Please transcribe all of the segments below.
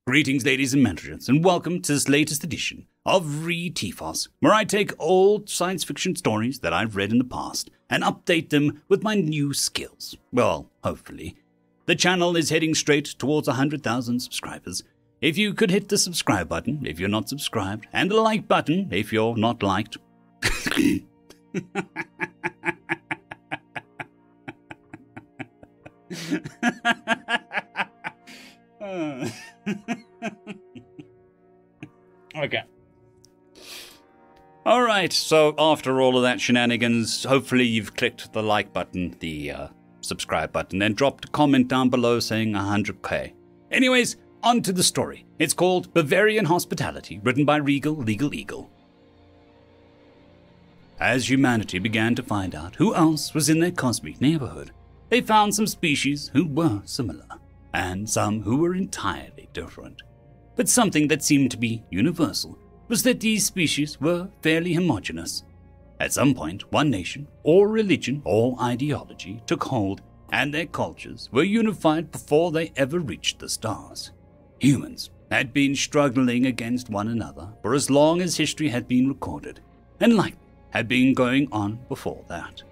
Greetings, ladies and gentlemen, and welcome to this latest edition of ReTFOS, where I take old science fiction stories that I've read in the past and update them with my new skills. Well, hopefully. The channel is heading straight towards 100,000 subscribers. If you could hit the subscribe button if you're not subscribed, and the like button if you're not liked. Okay. Alright, so after all of that shenanigans, hopefully you've clicked the like button, the subscribe button, and dropped a comment down below saying 100k. Anyways, on to the story. It's called Bavarian Hospitality, written by RegalLegalEagle. As humanity began to find out who else was in their cosmic neighborhood, they found some species who were similar, and some who were entirely different. But something that seemed to be universal was that these species were fairly homogeneous. At some point, one nation, or religion, or ideology took hold, and their cultures were unified before they ever reached the stars. Humans had been struggling against one another for as long as history had been recorded, and likely had been going on before that.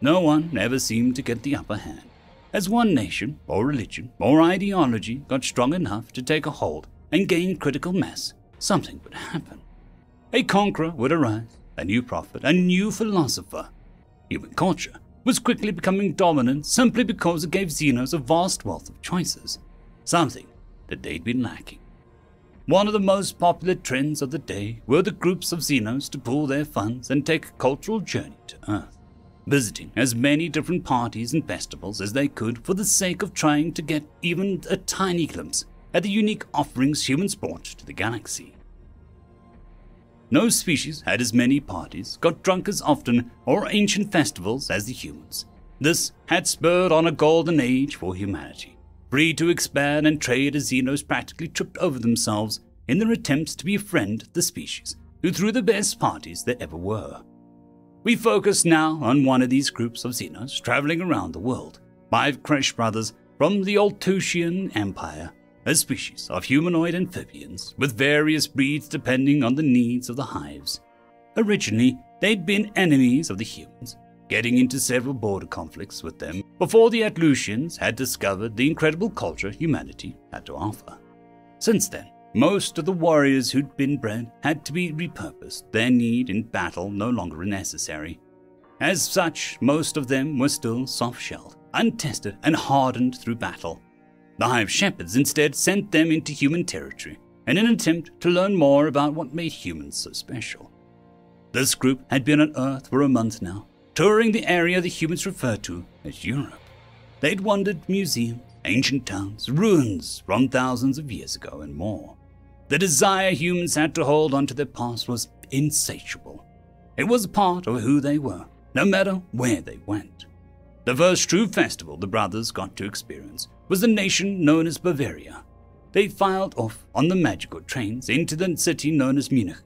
No one ever seemed to get the upper hand. As one nation, or religion, or ideology got strong enough to take a hold and gain critical mass, something would happen. A conqueror would arise, a new prophet, a new philosopher. Human culture was quickly becoming dominant simply because it gave Xenos a vast wealth of choices, something that they'd been lacking. One of the most popular trends of the day were the groups of Xenos to pool their funds and take a cultural journey to Earth, visiting as many different parties and festivals as they could for the sake of trying to get even a tiny glimpse at the unique offerings humans brought to the galaxy. No species had as many parties, got drunk as often, or ancient festivals as the humans. This had spurred on a golden age for humanity, free to expand and trade as Xenos practically tripped over themselves in their attempts to befriend the species who threw the best parties there ever were. We focus now on one of these groups of Xenos traveling around the world, 5 Kresh brothers from the Altosian Empire, a species of humanoid amphibians with various breeds depending on the needs of the hives. Originally, they'd been enemies of the humans, getting into several border conflicts with them before the Atlusians had discovered the incredible culture humanity had to offer. Since then, most of the warriors who'd been bred had to be repurposed, their need in battle no longer necessary. As such, most of them were still soft-shelled, untested, and hardened through battle. The Hive Shepherds instead sent them into human territory in an attempt to learn more about what made humans so special. This group had been on Earth for a month now, touring the area the humans refer to as Europe. They'd wandered museums, ancient towns, ruins from thousands of years ago, and more. The desire humans had to hold onto their past was insatiable. It was a part of who they were, no matter where they went. The first true festival the brothers got to experience was the nation known as Bavaria. They filed off on the magical trains into the city known as Munich,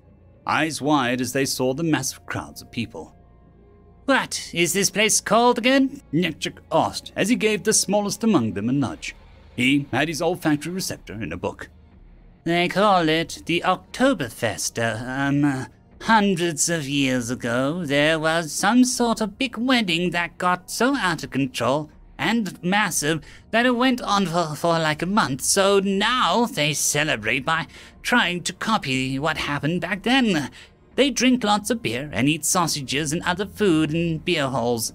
eyes wide as they saw the massive crowds of people. "What is this place called again?" Nekchik asked as he gave the smallest among them a nudge. He had his olfactory receptor in a book. "They call it the Oktoberfest. Hundreds of years ago, there was some sort of big wedding that got so out of control and massive that it went on for like a month, so now they celebrate by trying to copy what happened back then. They drink lots of beer and eat sausages and other food in beer halls."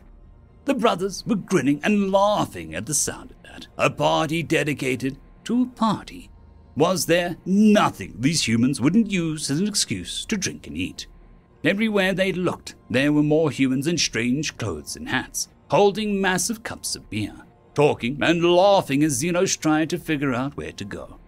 The brothers were grinning and laughing at the sound of that. A party dedicated to a party. Was there nothing these humans wouldn't use as an excuse to drink and eat? Everywhere they looked, there were more humans in strange clothes and hats, holding massive cups of beer, talking and laughing as Xenos tried to figure out where to go.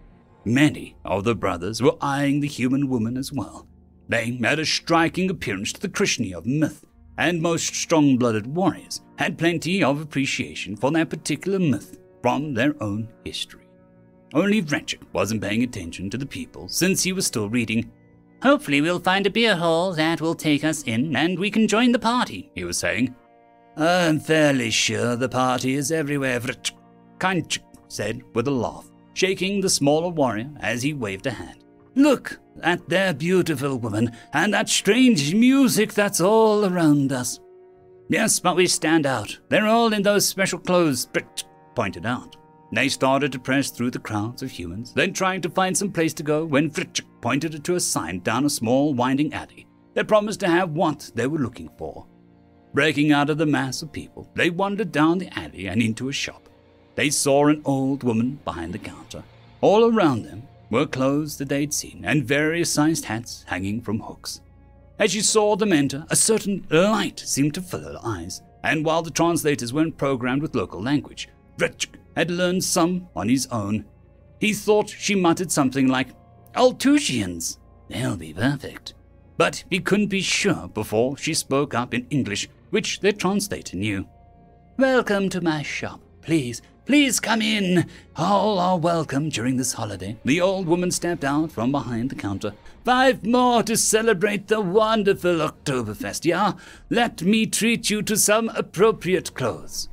Many of the brothers were eyeing the human woman as well. They had a striking appearance to the Krishna of myth, and most strong-blooded warriors had plenty of appreciation for that particular myth from their own history. Only Vrenchik wasn't paying attention to the people since he was still reading. "Hopefully we'll find a beer hall that will take us in and we can join the party," he was saying. "I'm fairly sure the party is everywhere," Kanchik said with a laugh. shaking the smaller warrior as he waved a hand. "Look at that beautiful woman and that strange music that's all around us." "Yes, but we stand out. They're all in those special clothes," Brit pointed out. They started to press through the crowds of humans, then trying to find some place to go when Fritchik pointed to a sign down a small winding alley that promised to have what they were looking for. Breaking out of the mass of people, they wandered down the alley and into a shop. They saw an old woman behind the counter. All around them were clothes that they'd seen and various sized hats hanging from hooks. As she saw them enter, a certain light seemed to fill her eyes, and while the translators weren't programmed with local language, Fritchik had learned some on his own. He thought she muttered something like, "Althusians, they'll be perfect." But he couldn't be sure before she spoke up in English, which their translator knew. "Welcome to my shop. Please come in. All are welcome during this holiday." The old woman stepped out from behind the counter. "5 more to celebrate the wonderful Oktoberfest, yeah? Let me treat you to some appropriate clothes."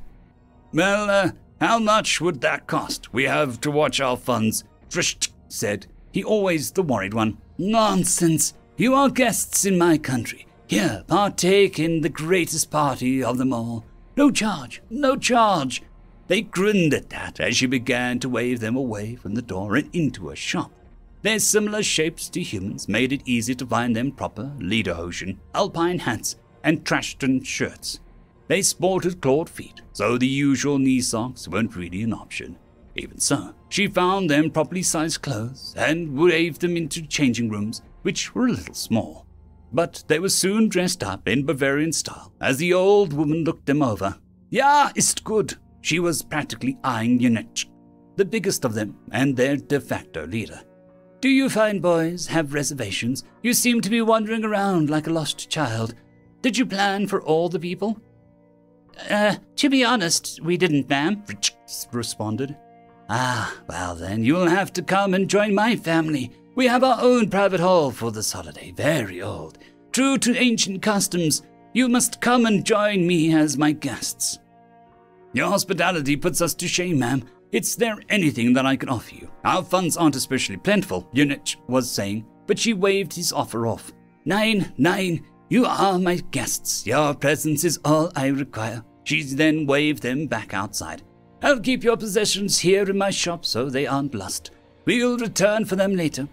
"Well, how much would that cost? We have to watch our funds," Frisch said. He always the worried one. "Nonsense. You are guests in my country. Here, partake in the greatest party of them all. No charge, no charge." They grinned at that as she began to wave them away from the door and into a shop. Their similar shapes to humans made it easy to find them proper lederhosen, alpine hats, and trashton shirts. They sported clawed feet, so the usual knee socks weren't really an option. Even so, she found them properly sized clothes and waved them into changing rooms, which were a little small. But they were soon dressed up in Bavarian style as the old woman looked them over. "Ja, ist gut." She was practically eyeing Unich, the biggest of them and their de facto leader. "Do you fine boys have reservations? You seem to be wandering around like a lost child. Did you plan for all the people?" To be honest, we didn't, ma'am," Rich responded. "Ah, well then, you'll have to come and join my family. We have our own private hall for this holiday, very old. True to ancient customs, you must come and join me as my guests." "Your hospitality puts us to shame, ma'am. Is there anything that I can offer you? Our funds aren't especially plentiful," Unich was saying, but she waved his offer off. Nein, you are my guests. Your presence is all I require." She then waved them back outside. "I'll keep your possessions here in my shop so they aren't lost. We'll return for them later."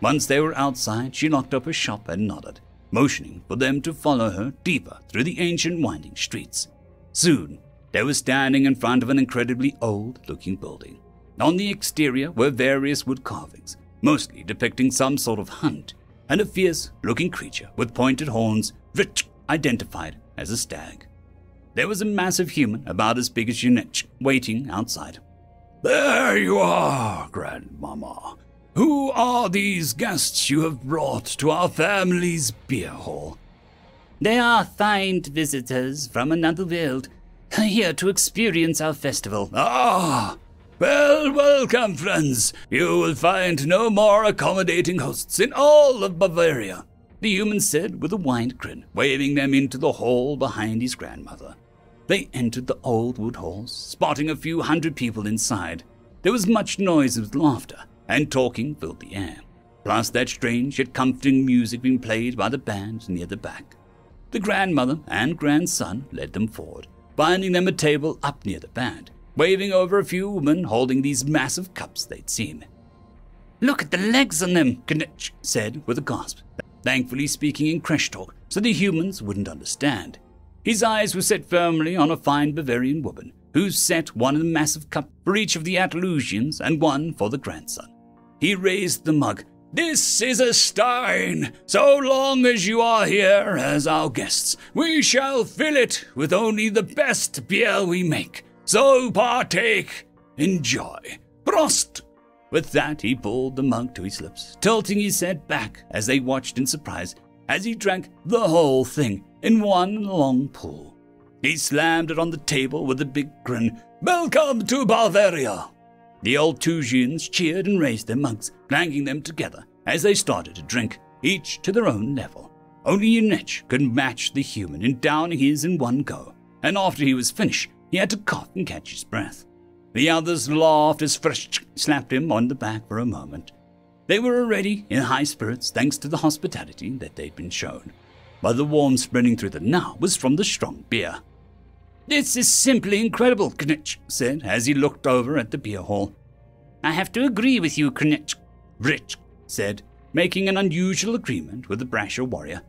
Once they were outside, she locked up her shop and nodded, motioning for them to follow her deeper through the ancient winding streets. Soon, they were standing in front of an incredibly old-looking building. On the exterior were various wood carvings, mostly depicting some sort of hunt, and a fierce-looking creature with pointed horns, Rich identified as a stag. There was a massive human about as big as Unich waiting outside. "There you are, Grandmama. Who are these guests you have brought to our family's beer hall?" "They are fine visitors from another world, here to experience our festival." "Ah, well, welcome, friends. You will find no more accommodating hosts in all of Bavaria," the human said with a wide grin, waving them into the hall behind his grandmother. They entered the old wood halls, spotting a few hundred people inside. There was much noise with laughter, and talking filled the air, plus that strange yet comforting music being played by the band near the back. The grandmother and grandson led them forward, finding them a table up near the band, waving over a few women holding these massive cups they'd seen. "Look at the legs on them," Knitch said with a gasp, thankfully speaking in Kresh talk so the humans wouldn't understand. His eyes were set firmly on a fine Bavarian woman, who set one in a massive cup for each of the Atlusians and one for the grandson. He raised the mug. "This is a stein. So long as you are here as our guests, we shall fill it with only the best beer we make. So partake, enjoy. Prost!" With that, he pulled the mug to his lips, tilting his head back as they watched in surprise as he drank the whole thing in one long pull. He slammed it on the table with a big grin. "Welcome to Bavaria!" The old Tusians cheered and raised their mugs, clanking them together as they started to drink, each to their own level. Only Unich could match the human in downing his in one go, and after he was finished, he had to cough and catch his breath. The others laughed as Frisch slapped him on the back for a moment. They were already in high spirits thanks to the hospitality that they'd been shown, but the warmth spreading through them now was from the strong beer. "This is simply incredible," Knitch said as he looked over at the beer hall. "I have to agree with you, Knitch," Rich said, making an unusual agreement with the brasher warrior.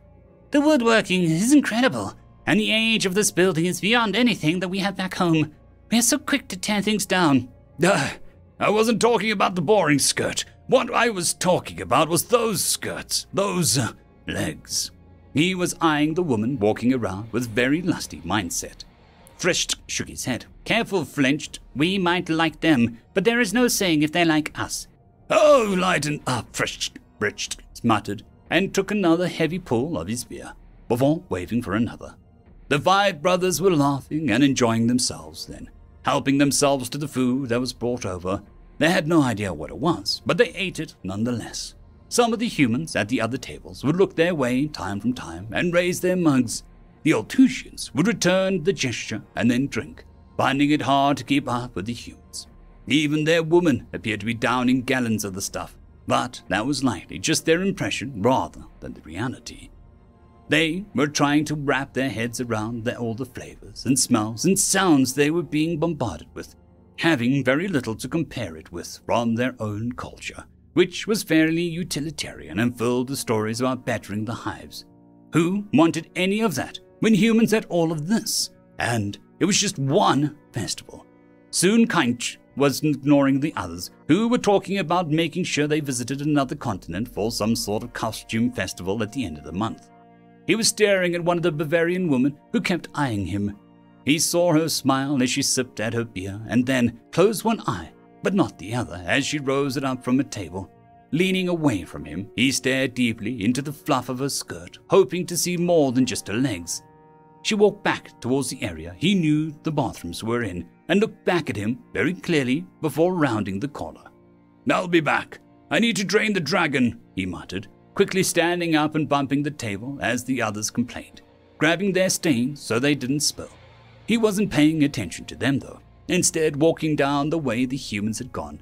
"The woodworking is incredible, and the age of this building is beyond anything that we have back home. We are so quick to tear things down." I wasn't talking about the boring skirt. What I was talking about was those skirts, those legs. He was eyeing the woman walking around with very lusty mindset. Frisch shook his head. "Careful, Flinched. We might like them, but there is no saying if they like us." "Oh, lighten up," Frisch muttered, and took another heavy pull of his beer, before waving for another. The 5 brothers were laughing and enjoying themselves then, helping themselves to the food that was brought over. They had no idea what it was, but they ate it nonetheless. Some of the humans at the other tables would look their way time from time and raise their mugs. The Althusians would return the gesture and then drink, finding it hard to keep up with the humans. Even their women appeared to be downing gallons of the stuff, but that was likely just their impression rather than the reality. They were trying to wrap their heads around all the flavors and smells and sounds they were being bombarded with, having very little to compare it with from their own culture, which was fairly utilitarian and filled with stories about bettering the hives. Who wanted any of that when humans had all of this? And it was just one festival. Soon Kainch was ignoring the others, who were talking about making sure they visited another continent for some sort of costume festival at the end of the month. He was staring at one of the Bavarian women who kept eyeing him. He saw her smile as she sipped at her beer and then closed one eye, but not the other, as she rose it up from a table. Leaning away from him, he stared deeply into the fluff of her skirt, hoping to see more than just her legs. She walked back towards the area he knew the bathrooms were in and looked back at him very clearly before rounding the corner. "I'll be back. I need to drain the dragon," he muttered, quickly standing up and bumping the table as the others complained, grabbing their stains so they didn't spill. He wasn't paying attention to them, though, instead walking down the way the humans had gone.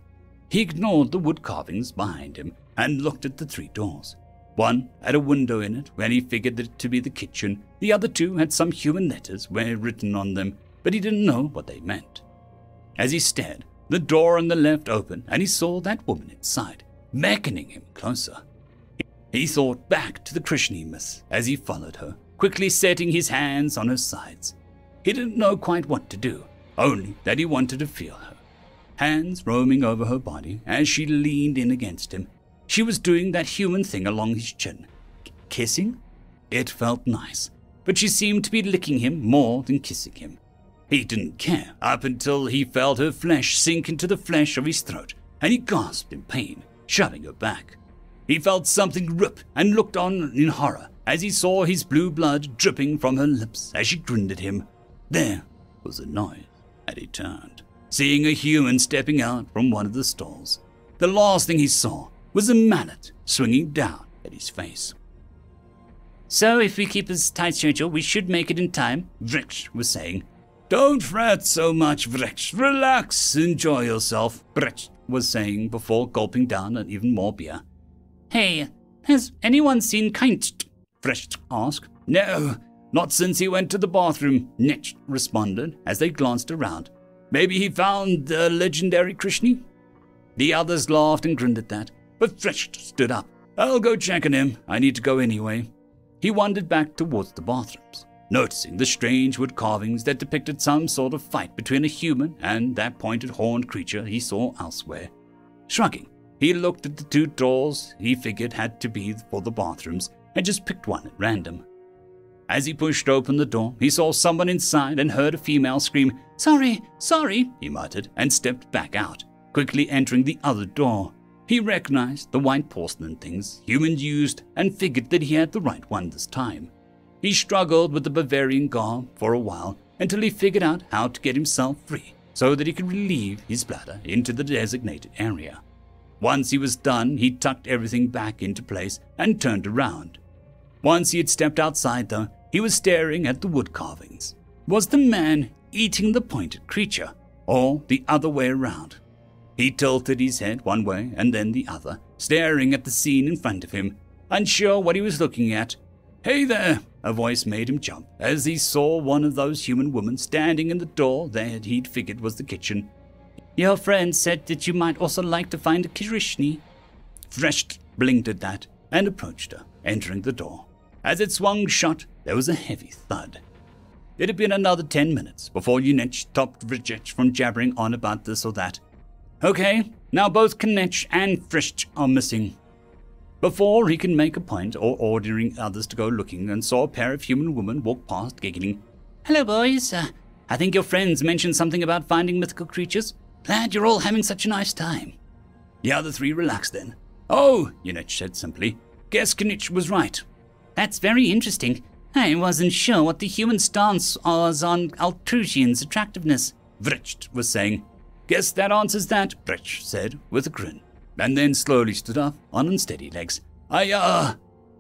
He ignored the wood carvings behind him and looked at the 3 doors. One had a window in it where he figured it to be the kitchen. The other 2 had some human letters written on them, but he didn't know what they meant. As he stared, the door on the left opened and he saw that woman inside, beckoning him closer. He thought back to the Krishni myth as he followed her, quickly setting his hands on her sides. He didn't know quite what to do, only that he wanted to feel her. Hands roaming over her body as she leaned in against him. She was doing that human thing along his chin. Kissing? It felt nice, but she seemed to be licking him more than kissing him. He didn't care up until he felt her flesh sink into the flesh of his throat, and he gasped in pain, shoving her back. He felt something rip and looked on in horror as he saw his blue blood dripping from her lips as she grinned at him. There was a noise, and he turned, seeing a human stepping out from one of the stalls. The last thing he saw was a mallet swinging down at his face. "So if we keep a tight schedule, we should make it in time," Vrix was saying. "Don't fret so much, Vrix. Relax, enjoy yourself," Vrix was saying before gulping down an even more beer. "Hey, has anyone seen Kainch?" Vrix asked. "No, not since he went to the bathroom," Nitch responded as they glanced around. "Maybe he found the legendary Krishni?" The others laughed and grinned at that, but Vrix stood up. "I'll go check on him. I need to go anyway." He wandered back towards the bathrooms, noticing the strange wood carvings that depicted some sort of fight between a human and that pointed horned creature he saw elsewhere. Shrugging, he looked at the 2 doors he figured had to be for the bathrooms and just picked one at random. As he pushed open the door, he saw someone inside and heard a female scream. Sorry, he muttered and stepped back out, quickly entering the other door. He recognized the white porcelain things humans used and figured that he had the right one this time. He struggled with the Bavarian garb for a while until he figured out how to get himself free so that he could relieve his bladder into the designated area. Once he was done, he tucked everything back into place and turned around. Once he had stepped outside, though, he was staring at the wood carvings. Was the man eating the pointed creature? or the other way around. He tilted his head one way and then the other, staring at the scene in front of him, unsure what he was looking at. "Hey there!" a voice made him jump as he saw one of those human women standing in the door that he'd figured was the kitchen. "Your friend said that you might also like to find a Kirishni." Threshed blinked at that and approached her, entering the door. As it swung shut, there was a heavy thud. It had been another 10 minutes before Unech stopped Vrjech from jabbering on about this or that. Okay, now both Knech and Frisch are missing. Before he can make a point or ordering others to go looking, and saw a pair of human women walk past, giggling. "Hello, boys. I think your friends mentioned something about finding mythical creatures. Glad you're all having such a nice time." The other three relaxed then. "Oh," Unech said simply. "Guess Knech was right." "That's very interesting. I wasn't sure what the human stance was on Altrusian's attractiveness," Vrich was saying. "Guess that answers that," Vrich said with a grin, and then slowly stood up on unsteady legs. I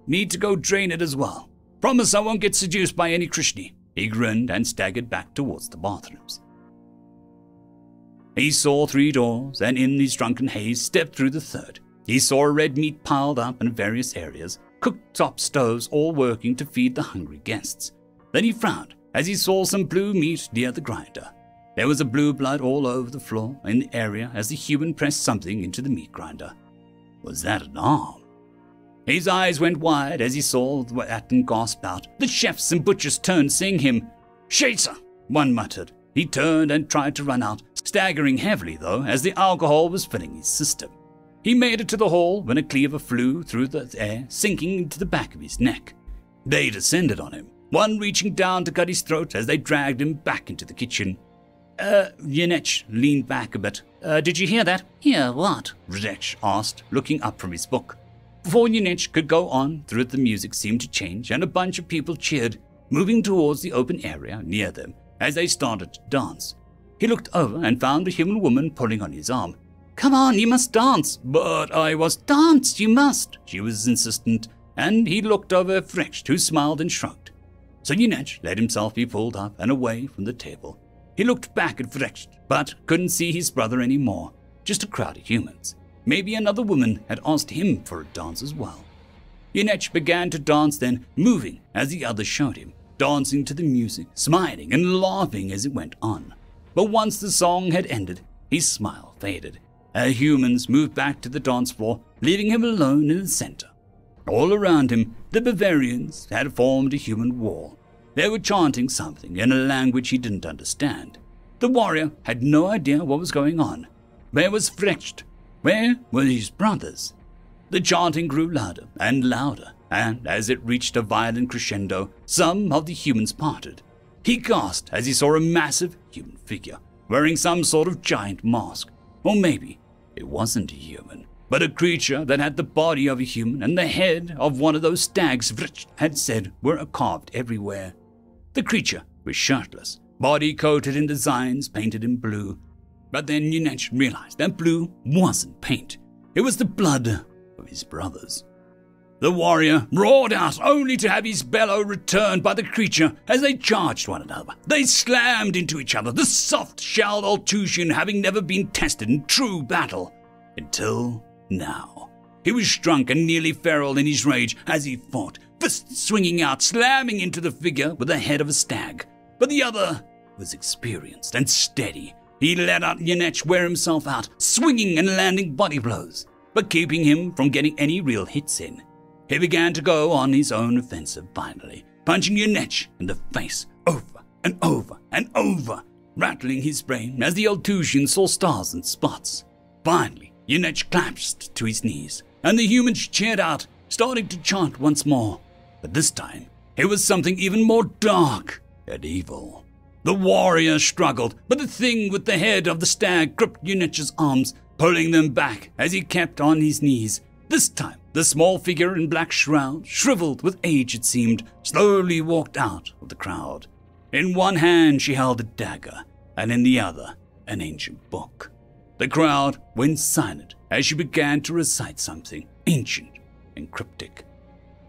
need to go drain it as well. Promise I won't get seduced by any Krishni." He grinned and staggered back towards the bathrooms. He saw 3 doors, and in his drunken haze stepped through the 3rd. He saw a red meat piled up in various areas, cooktop stoves all working to feed the hungry guests. Then he frowned as he saw some blue meat near the grinder. There was a blue blood all over the floor in the area as the human pressed something into the meat grinder. Was that an arm? His eyes went wide as he saw that and gasped out. The chefs and butchers turned, seeing him. "Shater!" one muttered. He turned and tried to run out, staggering heavily though as the alcohol was filling his system. He made it to the hall when a cleaver flew through the air, sinking into the back of his neck. They descended on him, one reaching down to cut his throat as they dragged him back into the kitchen. Unech leaned back a bit. Did you hear that?" "Hear what?" Vrjech asked, looking up from his book. Before Unech could go on, through it the music seemed to change and a bunch of people cheered, moving towards the open area near them as they started to dance. He looked over and found a human woman pulling on his arm. "Come on, you must dance." "But I was..." "Dance, you must." She was insistent, and he looked over at Frecht, who smiled and shrugged. So Unech let himself be pulled up and away from the table. He looked back at Frecht, but couldn't see his brother anymore, just a crowd of humans. Maybe another woman had asked him for a dance as well. Unech began to dance then, moving as the others showed him, dancing to the music, smiling and laughing as it went on. But once the song had ended, his smile faded. Humans moved back to the dance floor, leaving him alone in the center. All around him, the Bavarians had formed a human wall. They were chanting something in a language he didn't understand. The warrior had no idea what was going on. Where was Frecht? Where were his brothers? The chanting grew louder and louder, and as it reached a violent crescendo, some of the humans parted. He gasped as he saw a massive human figure, wearing some sort of giant mask. Or maybe it wasn't a human, but a creature that had the body of a human and the head of one of those stags Vrich had said were carved everywhere. The creature was shirtless, body coated in designs painted in blue. But then Unech realized that blue wasn't paint. It was the blood of his brothers. The warrior roared out, only to have his bellow returned by the creature as they charged one another. They slammed into each other, the soft-shelled Altrusian having never been tested in true battle. Until now. He was drunk and nearly feral in his rage as he fought, fists swinging out, slamming into the figure with the head of a stag. But the other was experienced and steady. He let out Unech wear himself out, swinging and landing body blows, but keeping him from getting any real hits in. He began to go on his own offensive finally, punching Unech in the face over and over and over, rattling his brain as the Altrusian saw stars and spots. Finally, Unech collapsed to his knees, and the humans cheered out, starting to chant once more. But this time, it was something even more dark and evil. The warrior struggled, but the thing with the head of the stag gripped Unech's arms, pulling them back as he kept on his knees. This time, the small figure in black shroud, shriveled with age it seemed, slowly walked out of the crowd. In one hand she held a dagger, and in the other, an ancient book. The crowd went silent as she began to recite something ancient and cryptic.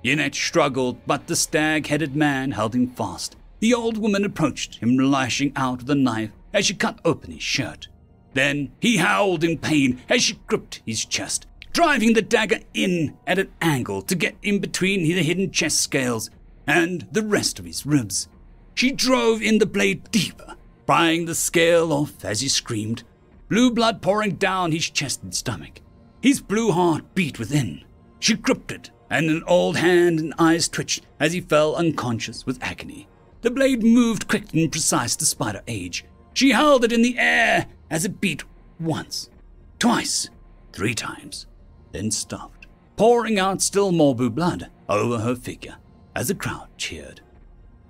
Unech struggled, but the stag-headed man held him fast. The old woman approached him, lashing out with a knife as she cut open his shirt. Then he howled in pain as she gripped his chest, driving the dagger in at an angle to get in between the hidden chest scales and the rest of his ribs. She drove in the blade deeper, prying the scale off as he screamed, blue blood pouring down his chest and stomach. His blue heart beat within. She gripped it, and an old hand and eyes twitched as he fell unconscious with agony. The blade moved quick and precise despite her age. She held it in the air as it beat once, twice, 3 times, then stopped, pouring out still more blue blood over her figure as the crowd cheered.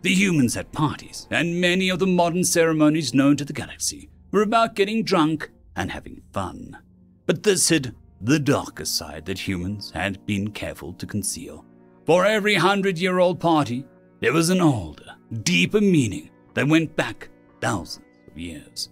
The humans had parties, and many of the modern ceremonies known to the galaxy were about getting drunk and having fun. But this hid the darker side that humans had been careful to conceal. For every 100-year-old party, there was an older, deeper meaning that went back thousands of years.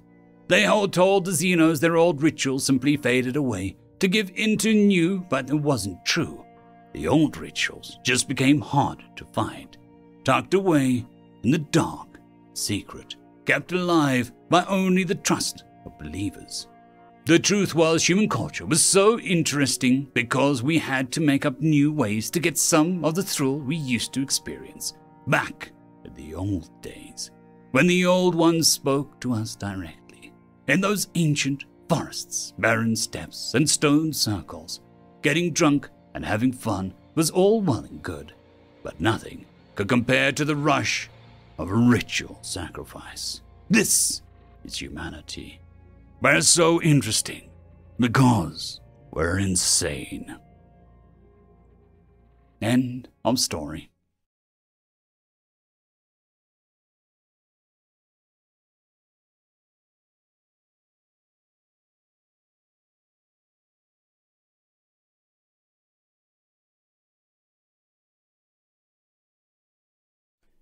They all told the Xenos their old rituals simply faded away to give into new, but it wasn't true. The old rituals just became harder to find, tucked away in the dark, secret, kept alive by only the trust of believers. The truth was, human culture was so interesting because we had to make up new ways to get some of the thrill we used to experience back in the old days, when the old ones spoke to us directly. In those ancient forests, barren steppes, and stone circles, getting drunk and having fun was all well and good, but nothing could compare to the rush of a ritual sacrifice. This is humanity. We're so interesting because we're insane. End of story.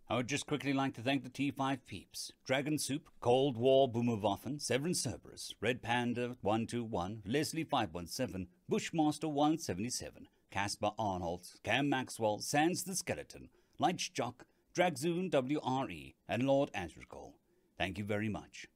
I would just quickly like to thank the T5 peeps: Dragon Soup, Cold War Boomerwaffen, Severin Cerberus, Red Panda 121, Leslie 517, Bushmaster 177, Caspar Arnold, Cam Maxwell, Sans the Skeleton, Light Jock, Dragzoon WRE, and Lord Asrical. Thank you very much.